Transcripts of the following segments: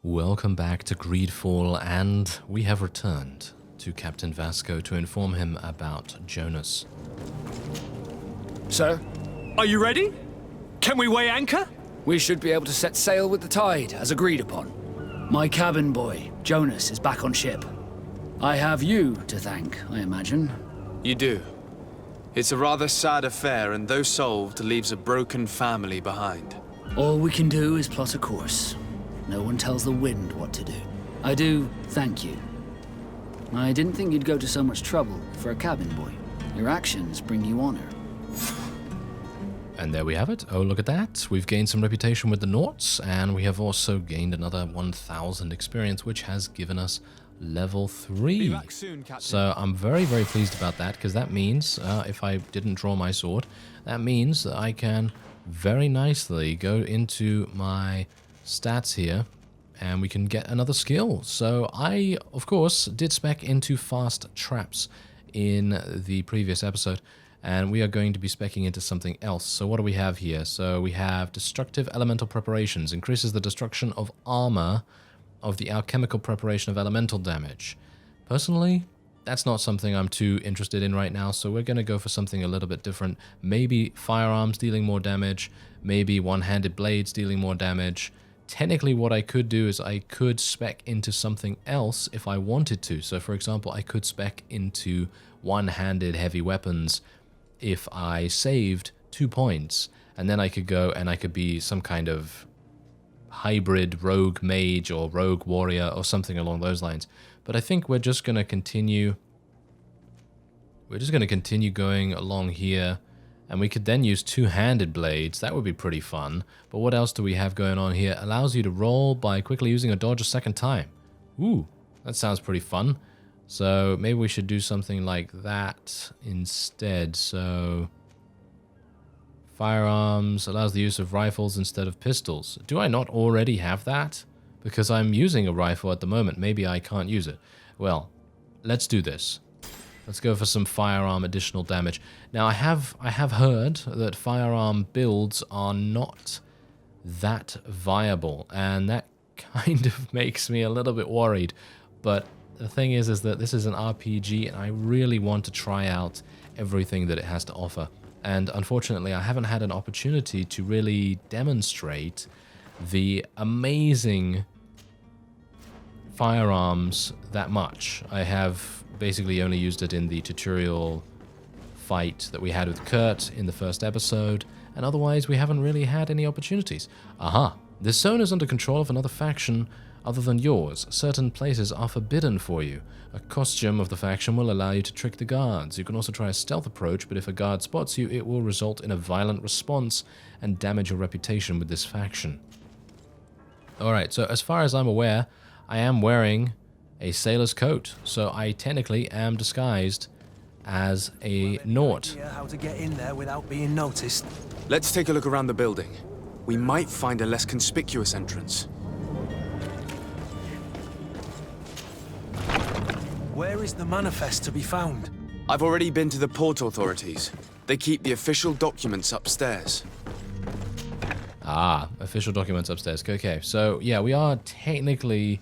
Welcome back to GreedFall, and we have returned to Captain Vasco to inform him about Jonas. Sir? Are you ready? Can we weigh anchor? We should be able to set sail with the tide, as agreed upon. My cabin boy, Jonas, is back on ship. I have you to thank, I imagine. You do. It's a rather sad affair, and though solved, leaves a broken family behind. All we can do is plot a course. No one tells the wind what to do. I do thank you. I didn't think you'd go to so much trouble for a cabin boy. Your actions bring you honor. And there we have it. Oh, look at that. We've gained some reputation with the Norts, and we have also gained another 1,000 experience, which has given us level 3. Be back soon, Captain. So I'm very, very pleased about that, because that means, if I didn't draw my sword, that means that I can very nicely go into my stats here, and we can get another skill. So I, of course, did spec into fast traps in the previous episode, and we are going to be speccing into something else. So what do we have here? So we have destructive elemental preparations, increases the destruction of armor of the alchemical preparation of elemental damage. Personally, that's not something I'm too interested in right now, so we're going to go for something a little bit different. Maybe firearms dealing more damage, maybe one-handed blades dealing more damage. Technically, what I could do is I could spec into something else if I wanted to. So, for example, I could spec into one-handed heavy weapons if I saved 2 points, and then I could go and I could be some kind of hybrid rogue mage or rogue warrior or something along those lines. But I think we're just going to continue. We're just going to continue going along here. And we could then use two-handed blades. That would be pretty fun. But what else do we have going on here? Allows you to roll by quickly using a dodge a second time. Ooh, that sounds pretty fun. So maybe we should do something like that instead. So firearms allows the use of rifles instead of pistols. Do I not already have that? Because I'm using a rifle at the moment. Maybe I can't use it. Well, let's do this. Let's go for some firearm additional damage. Now, I have heard that firearm builds are not that viable, and that kind of makes me a little bit worried. But the thing is that this is an RPG, and I really want to try out everything that it has to offer. And unfortunately, I haven't had an opportunity to really demonstrate the amazing firearms that much. I have basically only used it in the tutorial fight that we had with Kurt in the first episode, and otherwise we haven't really had any opportunities. Aha! This zone is under control of another faction other than yours. Certain places are forbidden for you. A costume of the faction will allow you to trick the guards. You can also try a stealth approach, but if a guard spots you, it will result in a violent response and damage your reputation with this faction. Alright, so as far as I'm aware, I am wearing a sailor's coat, so I technically am disguised as a Nort. How to get in there without being noticed. Let's take a look around the building. We might find a less conspicuous entrance. Where is the manifest to be found? I've already been to the port authorities. They keep the official documents upstairs. Ah, official documents upstairs. Okay, so yeah, we are technically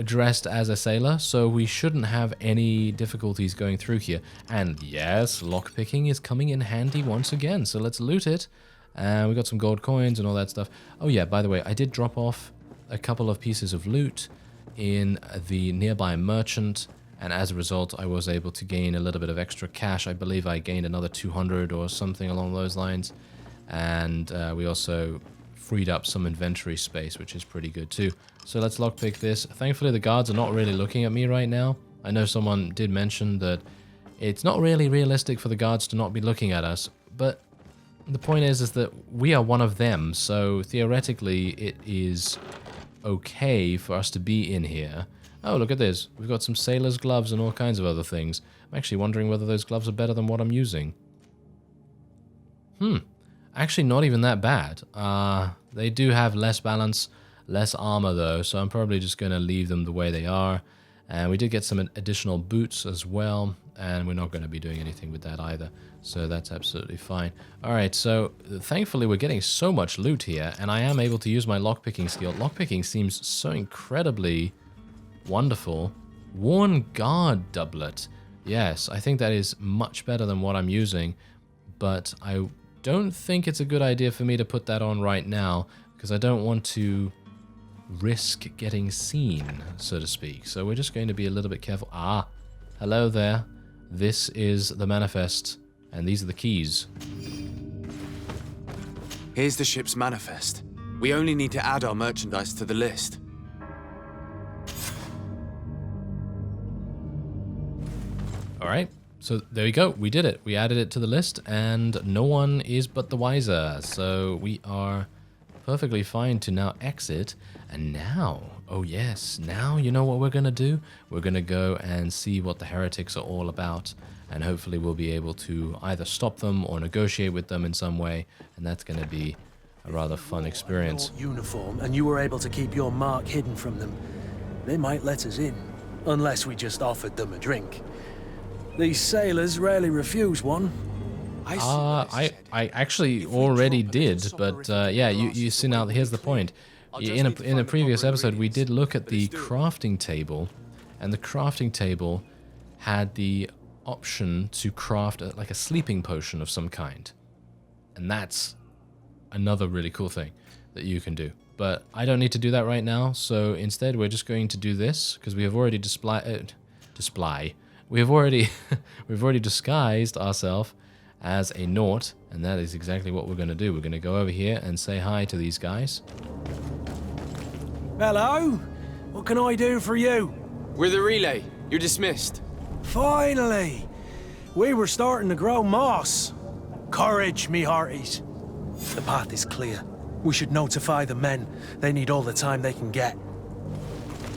dressed as a sailor, so we shouldn't have any difficulties going through here. And yes, lockpicking is coming in handy once again, so let's loot it. And we got some gold coins and all that stuff. Oh yeah, by the way, I did drop off a couple of pieces of loot in the nearby merchant, and as a result I was able to gain a little bit of extra cash. I believe I gained another 200 or something along those lines, and we also freed up some inventory space, which is pretty good too. So let's lockpick this. Thankfully the guards are not really looking at me right now. I know someone did mention that it's not really realistic for the guards to not be looking at us, but the point is that we are one of them, so theoretically it is okay for us to be in here. Oh, look at this. We've got some sailor's gloves and all kinds of other things. I'm actually wondering whether those gloves are better than what I'm using. Actually not even that bad. They do have less balance, less armor though, so I'm probably just going to leave them the way they are. And we did get some additional boots as well. and we're not going to be doing anything with that either. So that's absolutely fine. Alright, so thankfully we're getting so much loot here, and I am able to use my lockpicking skill. Lockpicking seems so incredibly wonderful. Worn Guard doublet. Yes, I think that is much better than what I'm using, but I don't think it's a good idea for me to put that on right now, because I don't want to risk getting seen, so to speak. So we're just going to be a little bit careful. Ah, hello there. This is the manifest, and these are the keys. Here's the ship's manifest. We only need to add our merchandise to the list. Alright, so there we go. We did it. We added it to the list, and no one is but the wiser. So we are perfectly fine to now exit. And now, oh yes, now you know what we're going to do? We're going to go and see what the heretics are all about. And hopefully we'll be able to either stop them or negotiate with them in some way. And that's going to be a rather fun experience. Uniform, and you were able to keep your mark hidden from them. They might let us in, unless we just offered them a drink. These sailors rarely refuse one. I actually already did, but yeah, you see now, here's the point. In a previous episode, we did look at the crafting table, and the crafting table had the option to craft like a sleeping potion of some kind. And that's another really cool thing that you can do. But I don't need to do that right now, so instead we're just going to do this, because we have already we've already disguised ourselves as a Naut, and that is exactly what we're going to do. We're going to go over here and say hi to these guys. Hello? What can I do for you? We're the relay. You're dismissed. Finally! We were starting to grow moss. Courage, me hearties. The path is clear. We should notify the men. They need all the time they can get.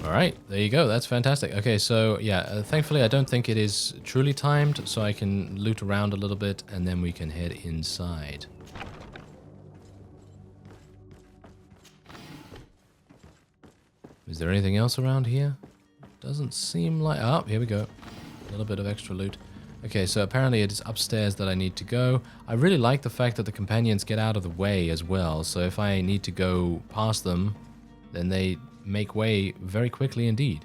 Alright, there you go. That's fantastic. Okay, so yeah, thankfully I don't think it is truly timed, so I can loot around a little bit and then we can head inside. Is there anything else around here? Doesn't seem like... Oh, here we go. A little bit of extra loot. Okay, so apparently it is upstairs that I need to go. I really like the fact that the companions get out of the way as well, so if I need to go past them, then they make way very quickly indeed.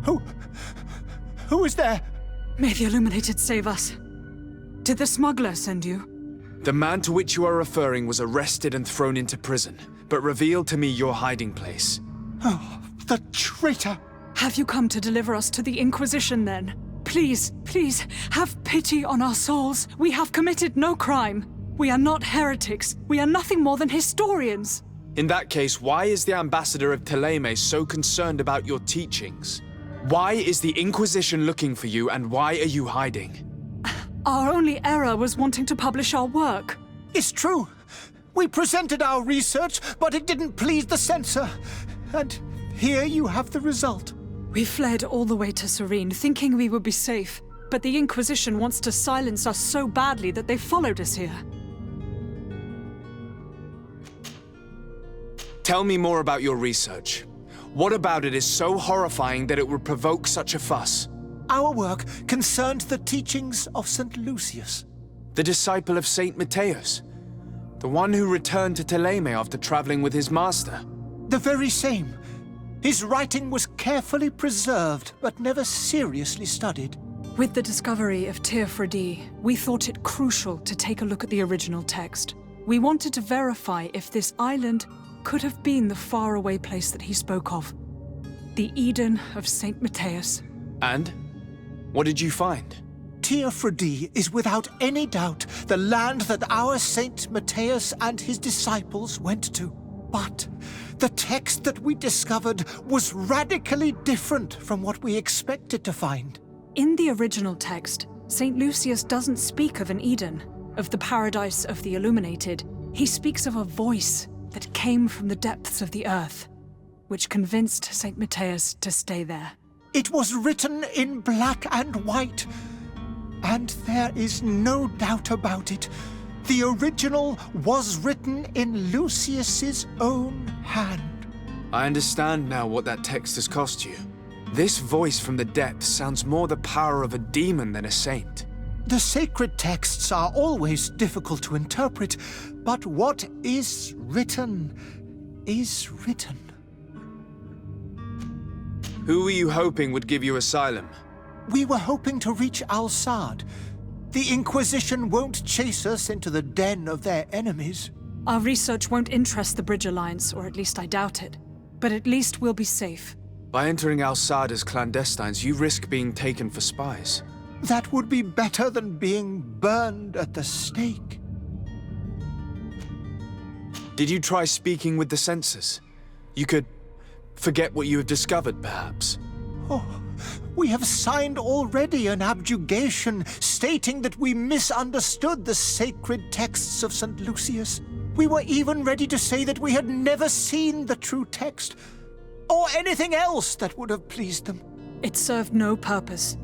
Who is there? May the Illuminated save us. Did the smuggler send you? The man to which you are referring was arrested and thrown into prison, but revealed to me your hiding place. Oh, the traitor! Have you come to deliver us to the Inquisition then? Please, please, have pity on our souls. We have committed no crime. We are not heretics. We are nothing more than historians. In that case, why is the ambassador of Thélème so concerned about your teachings? Why is the Inquisition looking for you, and why are you hiding? Our only error was wanting to publish our work. It's true. We presented our research, but it didn't please the censor. And here you have the result. We fled all the way to Serene, thinking we would be safe. But the Inquisition wants to silence us so badly that they followed us here. Tell me more about your research. What about it is so horrifying that it would provoke such a fuss? Our work concerned the teachings of St. Lucius. The disciple of Saint Matthias? The one who returned to Thélème after traveling with his master? The very same. His writing was carefully preserved, but never seriously studied. With the discovery of Fyhrr, we thought it crucial to take a look at the original text. We wanted to verify if this island could have been the faraway place that he spoke of. The Eden of Saint Matthias. And? What did you find? Fyhrr is without any doubt the land that our Saint Matthias and his disciples went to. But the text that we discovered was radically different from what we expected to find. In the original text, St. Lucius doesn't speak of an Eden, of the paradise of the Illuminated. He speaks of a voice that came from the depths of the earth, which convinced St. Matthias to stay there. It was written in black and white, and there is no doubt about it. The original was written in Lucius's own hand. I understand now what that text has cost you. This voice from the depths sounds more the power of a demon than a saint. The sacred texts are always difficult to interpret, but what is written is written. Who were you hoping would give you asylum? We were hoping to reach Al-Sad. The Inquisition won't chase us into the den of their enemies. Our research won't interest the Bridge Alliance, or at least I doubt it. But at least we'll be safe. By entering Al-Sad as clandestines, you risk being taken for spies. That would be better than being burned at the stake. Did you try speaking with the censors? You could forget what you have discovered, perhaps. Oh, we have signed already an abjugation stating that we misunderstood the sacred texts of St. Lucius. We were even ready to say that we had never seen the true text, or anything else that would have pleased them. It served no purpose.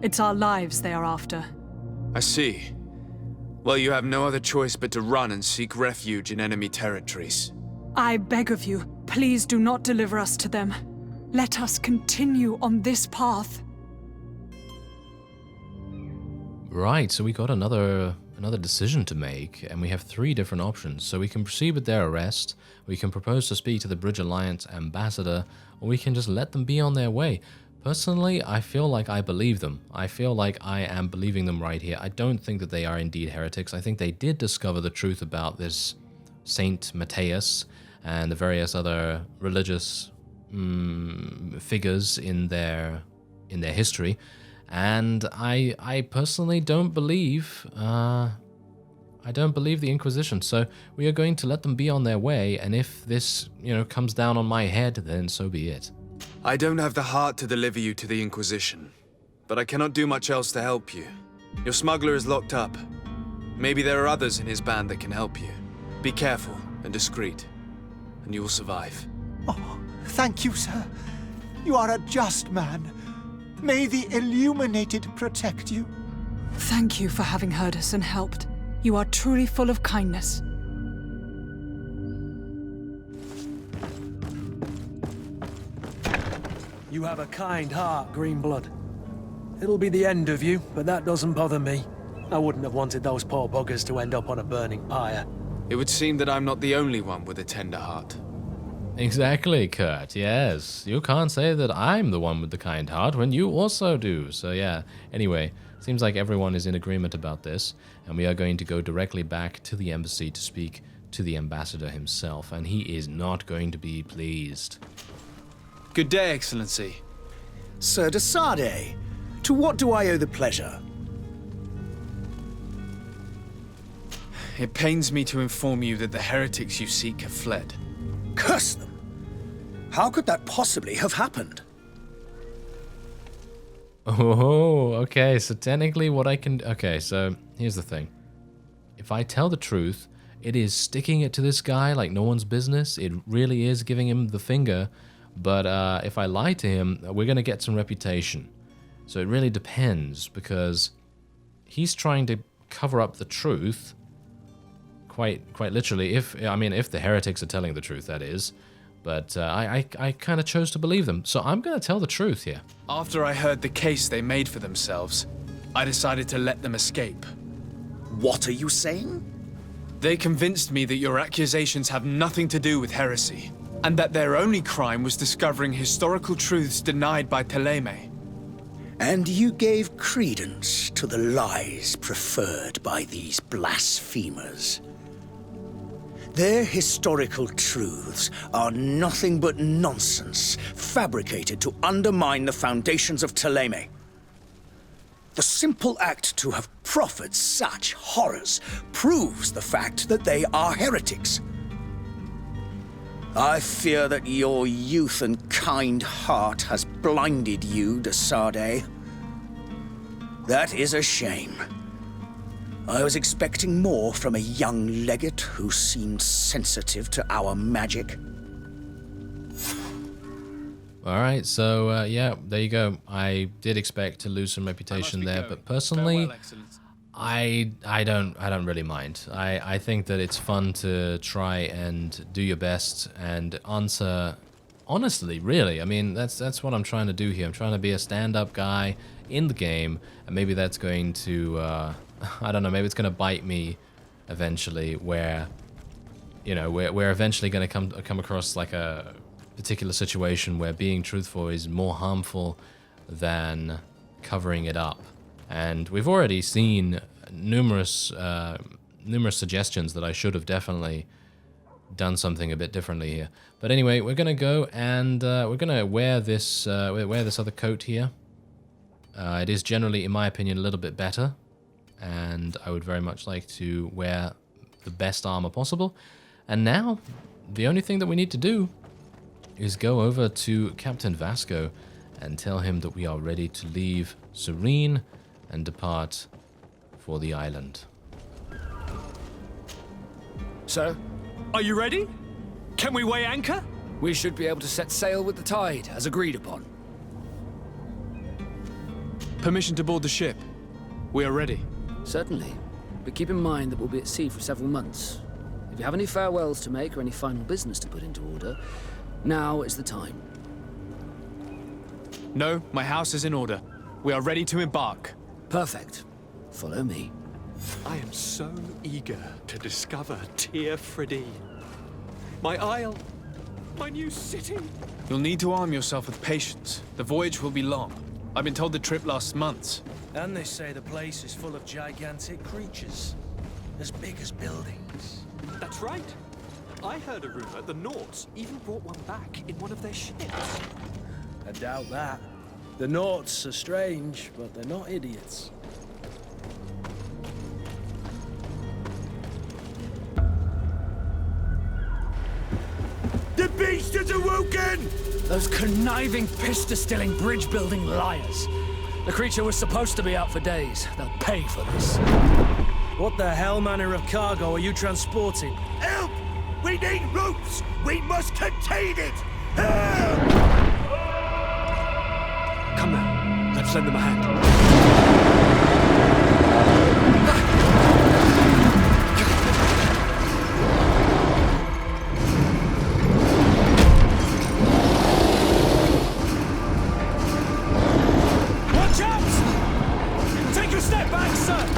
It's our lives they are after. I see. Well, you have no other choice but to run and seek refuge in enemy territories. I beg of you, please do not deliver us to them. Let us continue on this path. Right, so we got another decision to make, and we have 3 different options. So we can proceed with their arrest, we can propose to speak to the Bridge Alliance ambassador, or we can just let them be on their way. Personally, I feel like I believe them. I feel like I am believing them right here. I don't think that they are indeed heretics. I think they did discover the truth about this Saint Matthias and the various other religious figures in their history. And I personally don't believe the Inquisition, so we are going to let them be on their way, and if this, comes down on my head, then so be it. I don't have the heart to deliver you to the Inquisition, but I cannot do much else to help you. Your smuggler is locked up. Maybe there are others in his band that can help you. Be careful and discreet, and you will survive. Oh, thank you, sir. You are a just man. May the Illuminated protect you. Thank you for having heard us and helped. You are truly full of kindness. You have a kind heart, Greenblood. It'll be the end of you, but that doesn't bother me. I wouldn't have wanted those poor buggers to end up on a burning pyre. It would seem that I'm not the only one with a tender heart. Exactly, Kurt, yes. You can't say that I'm the one with the kind heart when you also do. So yeah, anyway, seems like everyone is in agreement about this, and we are going to go directly back to the embassy to speak to the ambassador himself, and he is not going to be pleased. Good day, Excellency. Sir de Sardet, to what do I owe the pleasure? It pains me to inform you that the heretics you seek have fled. Curse them! How could that possibly have happened? Oh, okay, so technically what I can... Okay, so here's the thing. If I tell the truth, it is sticking it to this guy like no one's business. It really is giving him the finger. But if I lie to him, we're going to get some reputation. So it really depends, because he's trying to cover up the truth, quite literally, if the heretics are telling the truth, that is. But I kind of chose to believe them, so I'm going to tell the truth here. After I heard the case they made for themselves, I decided to let them escape. What are you saying? They convinced me that your accusations have nothing to do with heresy, and that their only crime was discovering historical truths denied by Thélème. And you gave credence to the lies preferred by these blasphemers. Their historical truths are nothing but nonsense, fabricated to undermine the foundations of Thélème. The simple act to have proffered such horrors proves the fact that they are heretics. I fear that your youth and kind heart has blinded you, de Sardet. That is a shame. I was expecting more from a young legate who seemed sensitive to our magic. Alright, so yeah, there you go. I did expect to lose some reputation there, but personally, I don't really mind. I think that it's fun to try and do your best and answer honestly, really, I mean, that's what I'm trying to do here. I'm trying to be a stand-up guy in the game, and maybe that's going to, I don't know, maybe it's going to bite me eventually, where, you know, we're eventually going to come across like a particular situation where being truthful is more harmful than covering it up. And we've already seen numerous suggestions that I should have definitely done something a bit differently here. But anyway, we're gonna go and we're gonna wear this other coat here. It is generally, in my opinion, a little bit better, and I would very much like to wear the best armor possible. And now, the only thing that we need to do is go over to Captain Vasco and tell him that we are ready to leave Serene and depart for the island. So, Are you ready? Can we weigh anchor? we should be able to set sail with the tide, as agreed upon. Permission to board the ship. We are ready. Certainly, but keep in mind that we'll be at sea for several months. If you have any farewells to make or any final business to put into order, now is the time. No, my house is in order. We are ready to embark. Perfect. Follow me. I am so eager to discover Fyhrr. My isle, my new city. You'll need to arm yourself with patience. The voyage will be long. I've been told the trip lasts months. And they say the place is full of gigantic creatures, as big as buildings. That's right. I heard a rumor the Nauts even brought one back in one of their ships. I doubt that. The Nauts are strange, but they're not idiots. The beast is awoken! Those conniving, pista-stilling, bridge-building liars. The creature was supposed to be out for days. They'll pay for this. What the hell manner of cargo are you transporting? Help! We need ropes! We must contain it! Help! Come now, let's lend them a hand. Watch out! Take a step back, sir!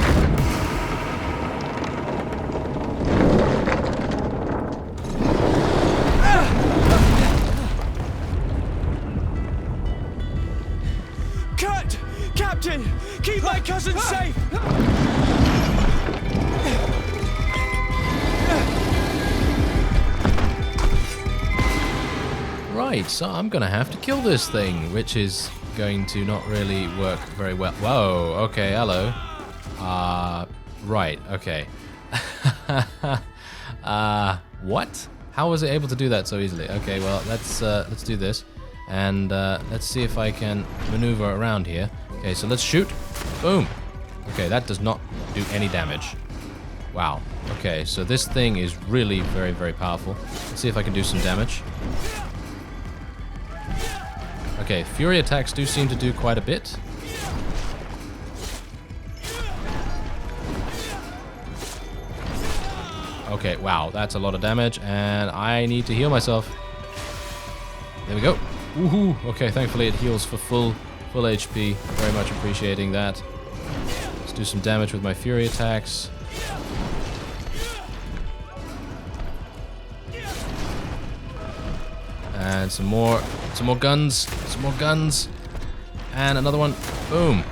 Captain! Keep my cousin safe! Right, so I'm gonna have to kill this thing, which is going to not really work very well. Whoa, okay, hello. Right, okay. What? How was it able to do that so easily? Okay, well, let's do this. And let's see if I can maneuver around here. Okay, so let's shoot. Boom. Okay, that does not do any damage. Wow. Okay, so this thing is really very, very powerful. Let's see if I can do some damage. Okay, fury attacks do seem to do quite a bit. Okay, wow, that's a lot of damage, and I need to heal myself. There we go. Woohoo! Okay, thankfully it heals for full HP. Very much appreciating that. Let's do some damage with my fury attacks. And some more guns. Some more guns. And another one. Boom.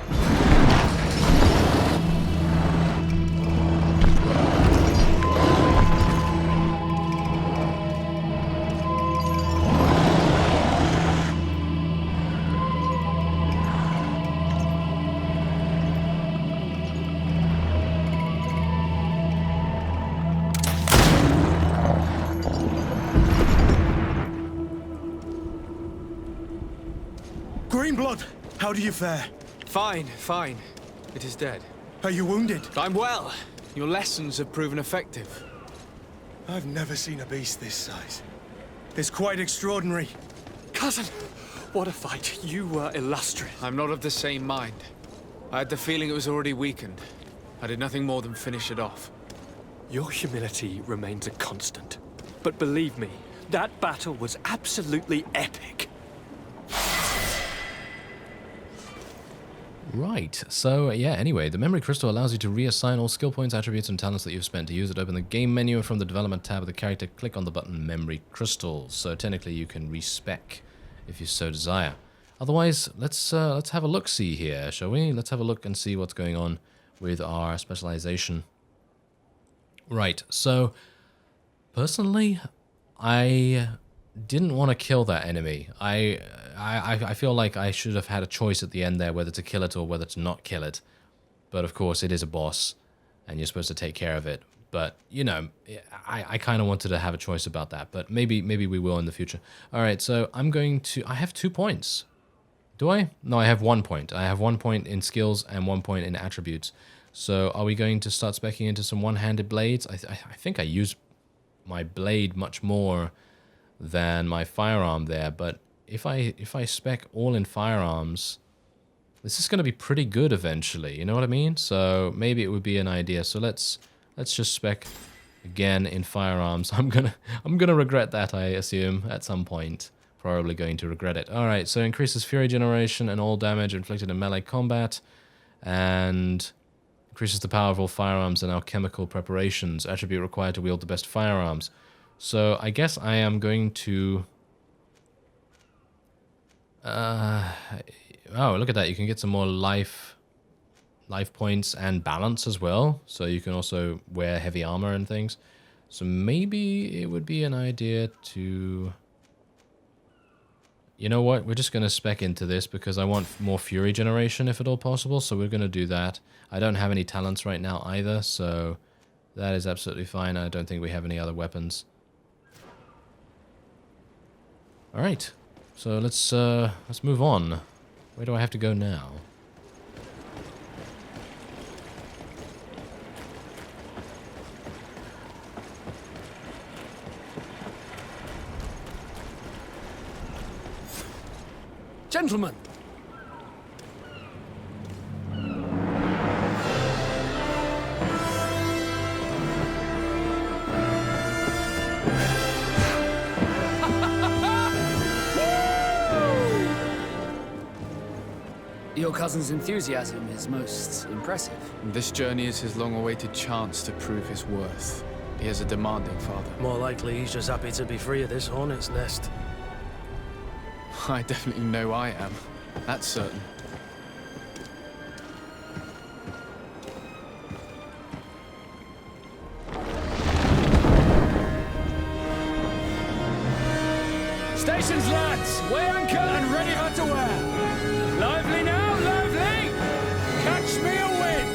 Greenblood, how do you fare? Fine, fine. It is dead. Are you wounded? I'm well. Your lessons have proven effective. I've never seen a beast this size. It's quite extraordinary. Cousin, what a fight. You were illustrious. I'm not of the same mind. I had the feeling it was already weakened. I did nothing more than finish it off. Your humility remains a constant. But believe me, That battle was absolutely epic. Right, so yeah, anyway, the memory crystal allows you to reassign all skill points, attributes, and talents that you've spent. To use it, open the game menu, and from the development tab of the character, click on the button memory crystal. So technically you can respec if you so desire. Otherwise, let's have a look-see here, shall we? Let's have a look and see what's going on with our specialization. Right, so personally, I didn't want to kill that enemy. I feel like I should have had a choice at the end there whether to kill it or whether to not kill it. But of course, it is a boss, and you're supposed to take care of it. But, you know, I kind of wanted to have a choice about that. But maybe we will in the future. Alright, so I'm going to... I have 2 points. Do I? No, I have 1 point. I have 1 point in skills and 1 point in attributes. So are we going to start speccing into some one-handed blades? I think I use my blade much more than my firearm there. But if I spec all in firearms, this is going to be pretty good eventually. You know what I mean? So maybe it would be an idea. So let's just spec again in firearms. I'm gonna regret that, I assume, at some point. Probably going to regret it. Alright, so increases fury generation and all damage inflicted in melee combat, and increases the power of all firearms and alchemical preparations. Attribute required to wield the best firearms. So I guess I am going to... oh, look at that. You can get some more life points and balance as well. So you can also wear heavy armor and things. So maybe it would be an idea to... You know what? We're just going to spec into this because I want more fury generation if at all possible. So we're going to do that. I don't have any talents right now either, so that is absolutely fine. I don't think we have any other weapons. All right. So let's move on. Where do I have to go now? Gentlemen! Your cousin's enthusiasm is most impressive. This journey is his long-awaited chance to prove his worth. He has a demanding father. More likely he's just happy to be free of this hornet's nest. I definitely know I am. That's certain. Stations, lads! Weigh anchor and ready her to wear! Lively now, lively! Catch me a wind!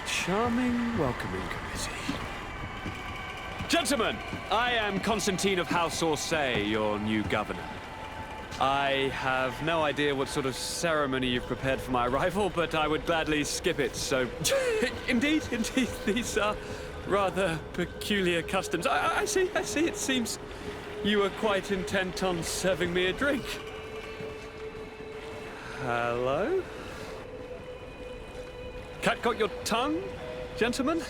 Charming welcoming committee. Gentlemen, I am Constantine of House Orsay, your new governor. I have no idea what sort of ceremony you've prepared for my arrival, but I would gladly skip it, so... indeed, these are rather peculiar customs. I see. It seems you were quite intent on serving me a drink. Hello? Cat got your tongue, gentlemen?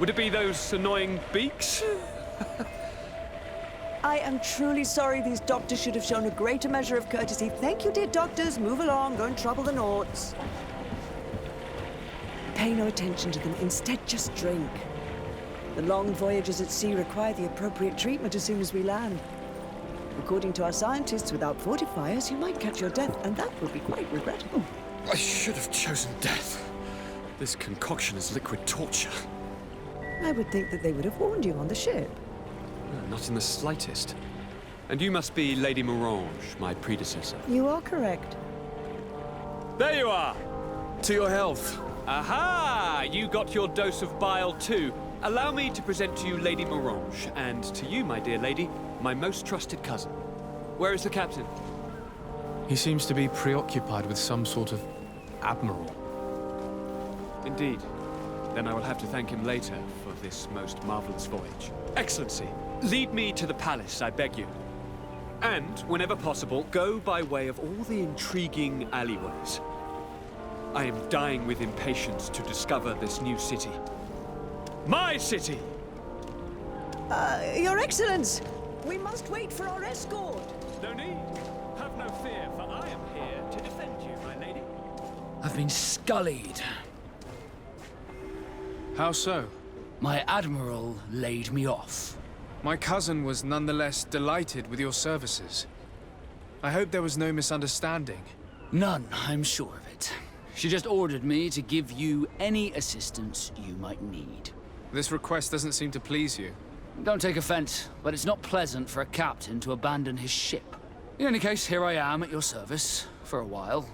Would it be those annoying beaks? I am truly sorry. These doctors should have shown a greater measure of courtesy. Thank you, dear doctors. Move along. Don't trouble the Nauts. Pay no attention to them. Instead, just drink. The long voyages at sea require the appropriate treatment as soon as we land. According to our scientists, without fortifiers, you might catch your death, and that would be quite regrettable. I should have chosen death. This concoction is liquid torture. I would think that they would have warned you on the ship. Not in the slightest. And you must be Lady Morange, my predecessor. You are correct. There you are! To your health. Aha! You got your dose of bile too. Allow me to present to you Lady Morange, and to you, my dear lady, my most trusted cousin. Where is the captain? He seems to be preoccupied with some sort of Admiral. Indeed. Then I will have to thank him later for this most marvelous voyage. Excellency, lead me to the palace, I beg you. And, whenever possible, go by way of all the intriguing alleyways. I am dying with impatience to discover this new city. My city! Your Excellence! We must wait for our escort! No need. Have no fear, for I am here to defend you, my lady. I've been scullied. How so? My Admiral laid me off. My cousin was nonetheless delighted with your services. I hope there was no misunderstanding. None, I'm sure of it. She just ordered me to give you any assistance you might need. This request doesn't seem to please you. Don't take offense, but it's not pleasant for a captain to abandon his ship. In any case, here I am at your service, for a while.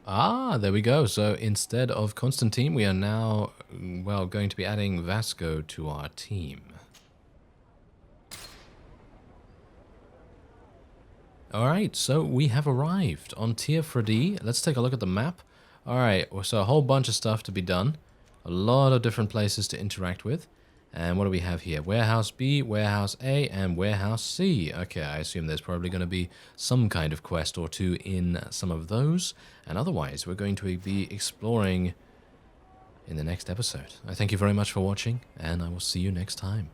Ah, there we go. So instead of Constantine, we are now, well, going to be adding Vasco to our team. Alright, so we have arrived on Tier 4D. Let's take a look at the map. Alright, so a whole bunch of stuff to be done. A lot of different places to interact with. And what do we have here? Warehouse B, Warehouse A, and Warehouse C. Okay, I assume there's probably going to be some kind of quest or two in some of those. And otherwise, we're going to be exploring in the next episode. I thank you very much for watching, and I will see you next time.